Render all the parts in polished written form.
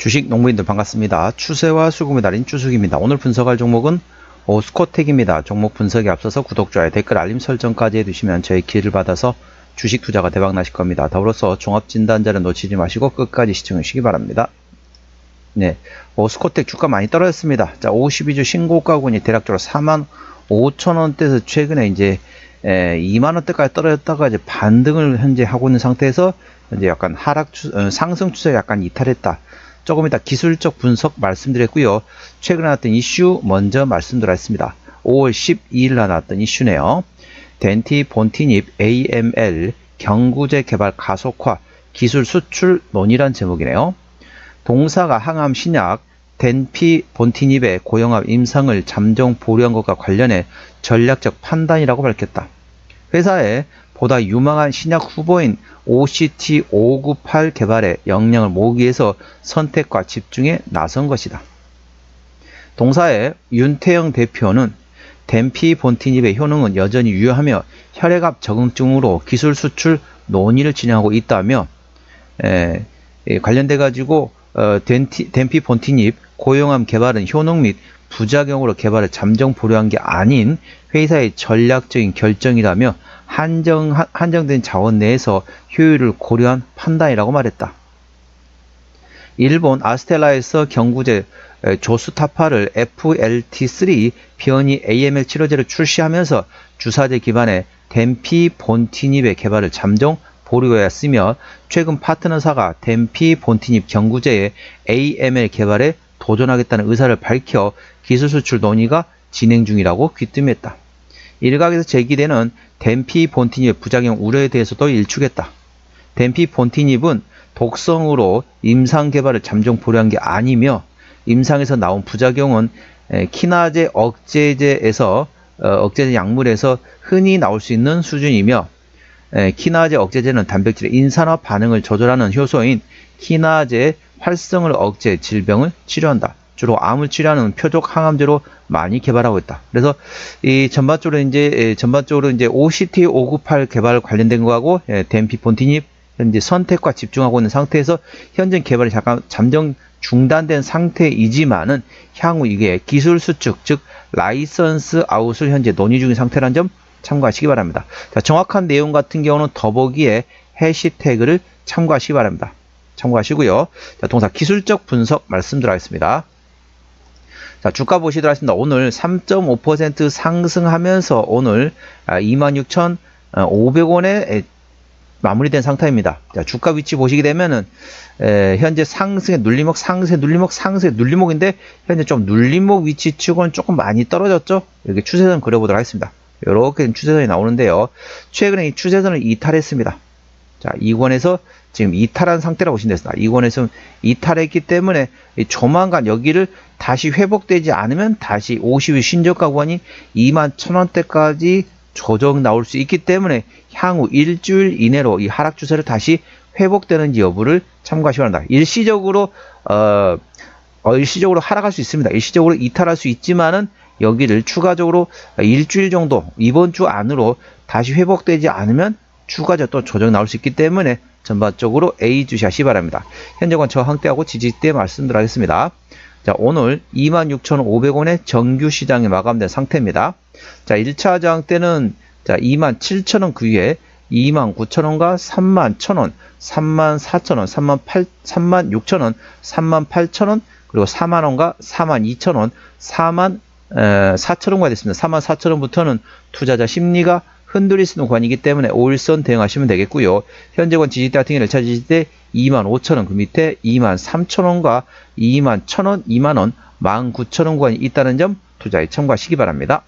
주식 농부인들 반갑습니다. 추세와 수급의 달인 쭈숙입니다. 오늘 분석할 종목은 오스코텍입니다. 종목 분석에 앞서서 구독, 좋아요, 댓글, 알림 설정까지 해두시면 저의 기회를 받아서 주식 투자가 대박 나실 겁니다. 더불어서 종합진단자를 놓치지 마시고 끝까지 시청해 주시기 바랍니다. 네, 오스코텍 주가 많이 떨어졌습니다. 자, 52주 신고가군이 대략적으로 45,000원대에서 최근에 이제 2만원대까지 떨어졌다가 이제 반등을 현재 하고 있는 상태에서 이제 약간 상승 추세가 약간 이탈했다. 조금 이따 기술적 분석 말씀드렸고요. 최근에 나왔던 이슈 먼저 말씀드렸습니다. 5월 12일 나왔던 이슈네요. 덴티 본티닙 AML 경구제 개발 가속화 기술 수출 논의란 제목이네요. 동사가 항암 신약 덴피 본티닙의 고용합 임상을 잠정 보류한 것과 관련해 전략적 판단이라고 밝혔다. 회사에 보다 유망한 신약 후보인 OCT598 개발에 역량을 모으기 위해서 선택과 집중에 나선 것이다. 동사의 윤태영 대표는 덴피 본티닙의 효능은 여전히 유효하며 혈액압 적응증으로 기술 수출 논의를 진행하고 있다며 관련돼 가지고 덴피 본티닙 고용암 개발은 효능 및 부작용으로 개발을 잠정 보류한 게 아닌 회사의 전략적인 결정이라며 한정된 자원 내에서 효율을 고려한 판단이라고 말했다. 일본 아스텔라에서 경구제 조수타파를 FLT3 변이 AML 치료제를 출시하면서 주사제 기반의 덴피 본티닙의 개발을 잠정 보류하였으며 최근 파트너사가 덴피 본티닙 경구제의 AML 개발에 도전하겠다는 의사를 밝혀 기술 수출 논의가 진행 중이라고 귀띔했다. 일각에서 제기되는 덴피 본티닙의 부작용 우려에 대해서도 일축했다. 덴피 본티닙은 독성으로 임상 개발을 잠정 보류한 게 아니며 임상에서 나온 부작용은 키나제 억제제에서 억제제 약물에서 흔히 나올 수 있는 수준이며 키나제 억제제는 단백질의 인산화 반응을 조절하는 효소인 키나제 활성을 억제 질병을 치료한다. 주로 암을 치료하는 표적 항암제로 많이 개발하고 있다. 그래서 이 전반적으로 이제 OCT598 개발 관련된 거하고 덴피 본티닙 현재 선택과 집중하고 있는 상태에서 현재 개발이 잠깐 잠정 중단된 상태이지만은 향후 이게 기술 수축 즉 라이선스 아웃을 현재 논의 중인 상태라는 점 참고하시기 바랍니다. 자, 정확한 내용 같은 경우는 더보기에 해시태그를 참고하시기 바랍니다. 참고하시고요. 자, 동사 기술적 분석 말씀드리겠습니다. 자, 주가 보시도록 하겠습니다. 오늘 3.5% 상승하면서 오늘 26,500원에 마무리된 상태입니다. 자, 주가 위치 보시게 되면은 현재 상승의 눌림목, 상승의 눌림목인데 현재 좀 눌림목 위치 치고는 조금 많이 떨어졌죠. 이렇게 추세선 그려보도록 하겠습니다. 이렇게 추세선이 나오는데요. 최근에 이 추세선을 이탈했습니다. 자, 이권에서 지금 이탈한 상태라고 보시면 됩니다. 이권에서 이탈했기 때문에 조만간 여기를 다시 회복되지 않으면 다시 50일 신저가 구간이 21,000원대까지 조정 나올 수 있기 때문에 향후 일주일 이내로 이 하락 추세를 다시 회복되는지 여부를 참고하시기 바랍니다. 일시적으로 하락할 수 있습니다. 일시적으로 이탈할 수 있지만은 여기를 추가적으로 일주일 정도 이번 주 안으로 다시 회복되지 않으면 추가적으로 또 조정 나올 수 있기 때문에 전반적으로 A 주시하시기 바랍니다. 현재권 저항대하고 지지대 말씀드리겠습니다. 자, 오늘 26,500원의 정규 시장이 마감된 상태입니다. 자, 1차 저항대는 자, 27,000원 그 위에 29,000원과 31,000원, 34,000원, 36,000원, 38,000원, 그리고 4만원과 42,000원, 44,000원가 됐습니다. 44,000원부터는 투자자 심리가 흔들릴 수 있는 구간이기 때문에 5일선 대응하시면 되겠고요. 현재권 지지대 같은 경우는 1차 지지대 25,000원, 그 밑에 23,000원과 21,000원, 2만원, 19,000원 구간이 있다는 점 투자에 참고하시기 바랍니다.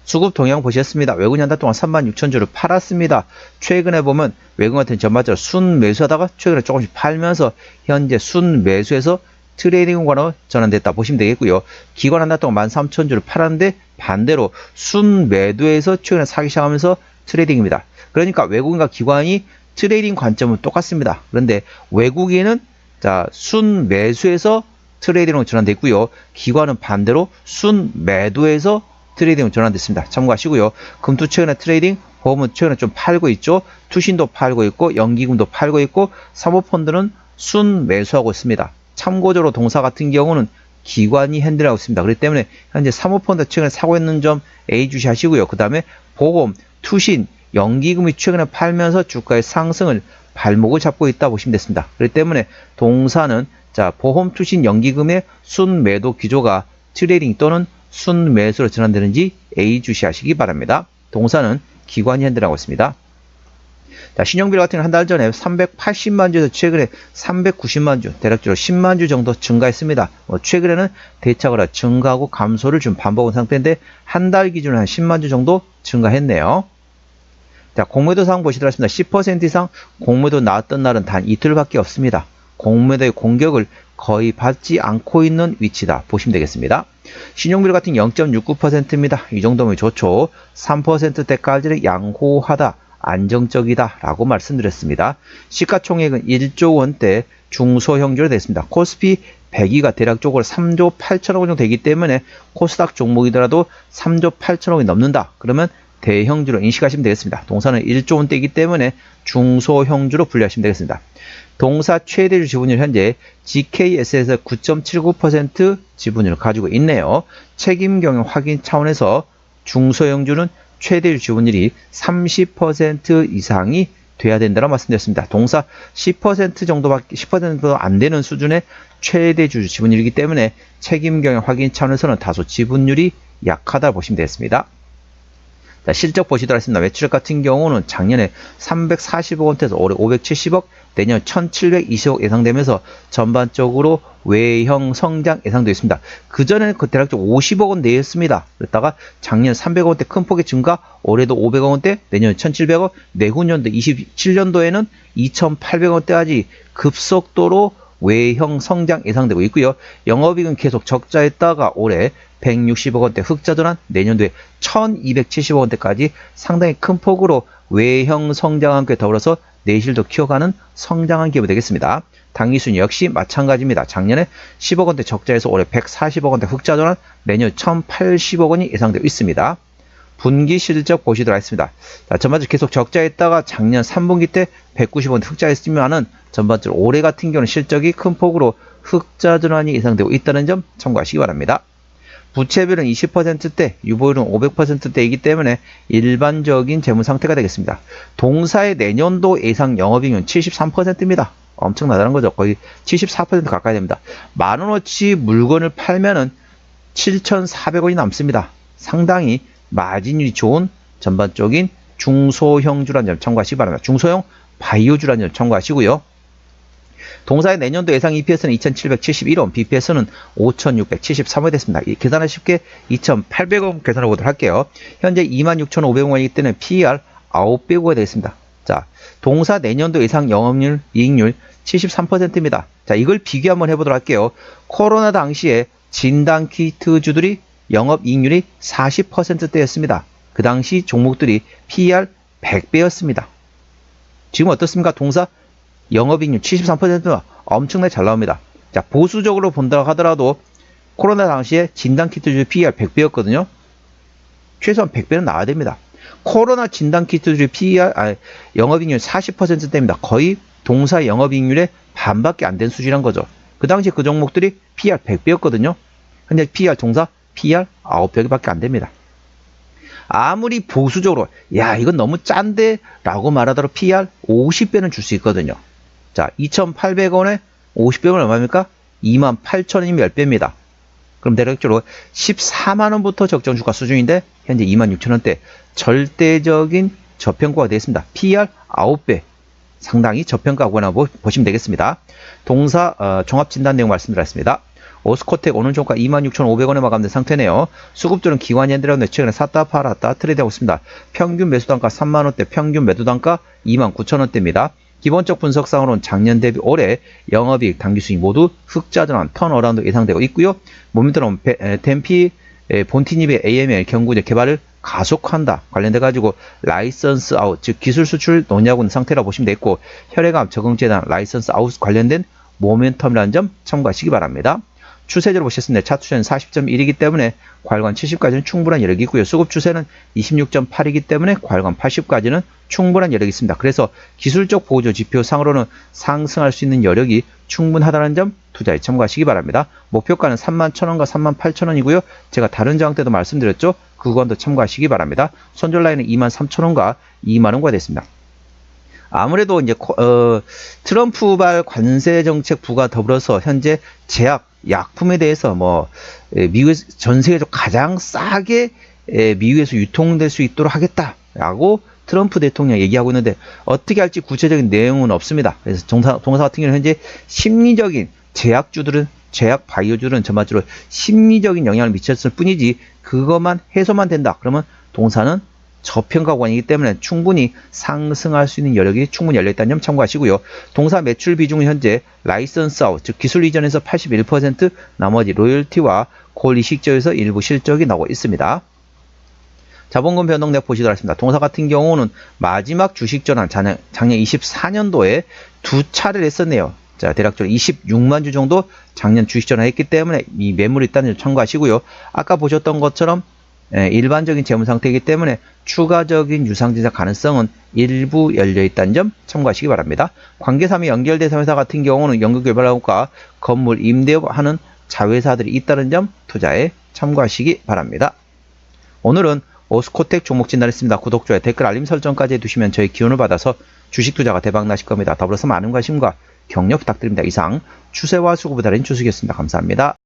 수급 동향 보셨습니다. 외국인 한 달 동안 36,000주를 팔았습니다. 최근에 보면 외국인 같은 전반적으로 순매수하다가 최근에 조금씩 팔면서 현재 순매수에서 트레이딩 구간으로 전환됐다 보시면 되겠고요. 기관 한 달 동안 13,000주를 팔았는데 반대로 순매도에서 최근에 사기 시작하면서 트레이딩입니다. 그러니까 외국인과 기관이 트레이딩 관점은 똑같습니다. 그런데 외국인은 자 순매수에서 트레이딩으로 전환됐고요. 기관은 반대로 순매도에서 트레이딩으로 전환됐습니다. 참고하시고요. 금투 최근에 트레이딩, 보험은 최근에 좀 팔고 있죠. 투신도 팔고 있고 연기금도 팔고 있고 사모펀드는 순매수하고 있습니다. 참고적으로 동사 같은 경우는 기관이 핸들하고 있습니다. 그렇기 때문에 현재 사모펀드 최근에 사고 있는 점 A 주시하시고요. 그 다음에 보험, 투신, 연기금이 최근에 팔면서 주가의 상승을 발목을 잡고 있다 보시면 됐습니다. 그렇기 때문에 동사는 자 보험, 투신, 연기금의 순매도 기조가 트레이딩 또는 순매수로 전환되는지 A 주시하시기 바랍니다. 동사는 기관이 핸들하고 있습니다. 자, 신용비율 같은 경우는 한 달 전에 380만 주에서 최근에 390만 주, 대략적으로 10만 주 정도 증가했습니다. 최근에는 대차거래 증가하고 감소를 좀 반복한 상태인데 한 달 기준으로 한 10만 주 정도 증가했네요. 자, 공매도 상황 보시도록 하겠습니다. 10% 이상 공매도 나왔던 날은 단 이틀밖에 없습니다. 공매도의 공격을 거의 받지 않고 있는 위치다 보시면 되겠습니다. 신용비율 같은 0.69%입니다. 이 정도면 좋죠. 3%대까지는 양호하다, 안정적이다 라고 말씀드렸습니다. 시가총액은 1조 원대 중소형주로 됐습니다. 코스피 100위가 대략적으로 3조 8천억 원 정도 되기 때문에 코스닥 종목이더라도 3조 8천억 원이 넘는다. 그러면 대형주로 인식하시면 되겠습니다. 동사는 1조 원대이기 때문에 중소형주로 분류하시면 되겠습니다. 동사 최대주 지분율 현재 GKS에서 9.79% 지분율을 가지고 있네요. 책임 경영 확인 차원에서 중소형주는 최대주 지분율이 30% 이상이 돼야 된다고 말씀드렸습니다. 동사 10% 정도밖에 10%도 안 되는 수준의 최대주 지분율이기 때문에 책임 경영 확인 차원에서는 다소 지분율이 약하다 보시면 되겠습니다. 자, 실적 보시도록 하겠습니다. 매출액 같은 경우는 작년에 340억 원대에서 올해 570억, 내년 1720억 예상되면서 전반적으로 외형 성장 예상되어 있습니다. 그전에는 대략적으로 50억 원 내였습니다. 그랬다가 작년 300억 원대 큰 폭의 증가, 올해도 500억 원대, 내년 1700억, 내후년도 27년도에는 2800억 원대까지 급속도로 외형 성장 예상되고 있고요. 영업이익은 계속 적자했다가 올해 160억 원대 흑자 전환, 내년도에 1270억 원대까지 상당히 큰 폭으로 외형 성장과 함께 더불어서 내실도 키워가는 성장한 기업이 되겠습니다. 당기순위 역시 마찬가지입니다. 작년에 10억 원대 적자에서 올해 140억 원대 흑자 전환, 내년 1080억 원이 예상되고 있습니다. 분기 실적 보시도록 하겠습니다. 자, 전반적으로 계속 적자했다가 작년 3분기 때 190억 원대 흑자했으면은 전반적으로 올해 같은 경우는 실적이 큰 폭으로 흑자 전환이 예상되고 있다는 점 참고하시기 바랍니다. 부채비율은 20%대, 유보율은 500%대이기 때문에 일반적인 재무 상태가 되겠습니다. 동사의 내년도 예상 영업이익은 73%입니다. 엄청나다는 거죠. 거의 74% 가까이 됩니다. 만원어치 물건을 팔면은 7,400원이 남습니다. 상당히 마진율이 좋은 전반적인 중소형주라는 점 참고하시기 바랍니다. 중소형 바이오주라는 점 참고하시고요. 동사의 내년도 예상 EPS는 2,771원, BPS는 5,673원 됐습니다. 계산을 쉽게 2,800원 계산해 보도록 할게요. 현재 26,500원이기 때문에 PER 9배구가 되겠습니다. 자, 동사 내년도 예상 영업률, 이익률 73%입니다. 자, 이걸 비교 한번 해보도록 할게요. 코로나 당시에 진단키트주들이 영업이익률이 40%대였습니다. 그 당시 종목들이 PER 100배였습니다. 지금 어떻습니까? 동사 영업이익률 73%가 엄청나게 잘 나옵니다. 자, 보수적으로 본다고 하더라도 코로나 당시에 진단키트주 PER 100배였거든요. 최소한 100배는 나와야 됩니다. 코로나 진단키트주 PER, 영업이익률 40%대입니다. 거의 동사 영업이익률의 반밖에 안 된 수준이란 거죠. 그 당시에 그 종목들이 PER 100배였거든요. 근데 PER 동사 PER 9배밖에 안 됩니다. 아무리 보수적으로 야 이건 너무 짠데 라고 말하더라도 PER 50배는 줄 수 있거든요. 자, 2,800원에 50배면 얼마입니까? 28,000원이면 10배입니다. 그럼 대략적으로 14만원부터 적정 주가 수준인데 현재 26,000원대 절대적인 저평가가 되겠습니다. PER 9배 상당히 저평가하고 보시면 되겠습니다. 동사 종합진단 내용 말씀드렸습니다. 오스코텍 오늘 종가 26,500원에 마감된 상태네요. 수급주는 기관이 핸들하는데 최근에 샀다 팔았다 트레이드하고 있습니다. 평균 매수단가 3만원대, 평균 매도단가 29,000원대입니다. 기본적 분석상으로는 작년 대비 올해 영업이익, 당기수익 모두 흑자 전환, 턴어라운드 예상되고 있고요. 모멘텀은 덴피 본티닙의 AML 경구제 개발을 가속한다 관련돼 가지고 라이선스 아웃, 즉 기술 수출 논의하고 있는 상태라고 보시면 되겠고, 혈액암 적응재단 라이선스 아웃 관련된 모멘텀이라는 점 참고하시기 바랍니다. 추세적으로 보셨습니다. 차트추세는 40.1이기 때문에 과열관 70까지는 충분한 여력이 있고요. 수급 추세는 26.8이기 때문에 과열관 80까지는 충분한 여력이 있습니다. 그래서 기술적 보조 지표상으로는 상승할 수 있는 여력이 충분하다는 점 투자에 참고하시기 바랍니다. 목표가는 31,000원과 38,000원이고요. 제가 다른 저항 때도 말씀드렸죠. 그 구간도 참고하시기 바랍니다. 손절 라인은 23,000원과 2만원과 됐습니다. 아무래도 이제 트럼프발 관세 정책 부과 더불어서 현재 제약 약품에 대해서 미국에서 전 세계적으로 가장 싸게 미국에서 유통될 수 있도록 하겠다라고 트럼프 대통령이 얘기하고 있는데 어떻게 할지 구체적인 내용은 없습니다. 그래서 동사 같은 경우는 현재 심리적인 제약 바이오주들은 전반적으로 심리적인 영향을 미쳤을 뿐이지 그것만 해소만 된다. 그러면 동사는 저평가 구간이기 때문에 충분히 상승할 수 있는 여력이 충분히 열려있다는 점 참고하시고요. 동사 매출 비중은 현재 라이선스 아웃, 즉 기술 이전에서 81%, 나머지 로열티와 콜 이식저에서 일부 실적이 나오고 있습니다. 자본금 변동 내역 보시도록 하겠습니다. 동사 같은 경우는 마지막 주식 전환 작년 24년도에 두 차례를 했었네요. 자, 대략적으로 26만 주 정도 작년 주식 전환했기 때문에 이 매물이 있다는 점 참고하시고요. 아까 보셨던 것처럼 일반적인 재무 상태이기 때문에 추가적인 유상증자 가능성은 일부 열려있다는 점 참고하시기 바랍니다. 관계사미 연결대상 회사 같은 경우는 연구개발업과 건물 임대업하는 자회사들이 있다는 점 투자에 참고하시기 바랍니다. 오늘은 오스코텍 종목 진단했습니다. 구독, 좋아요, 댓글, 알림 설정까지 해두시면 저희 기운을 받아서 주식 투자가 대박나실 겁니다. 더불어서 많은 관심과 격려 부탁드립니다. 이상 추세와 수급을 다린 주식이었습니다. 감사합니다.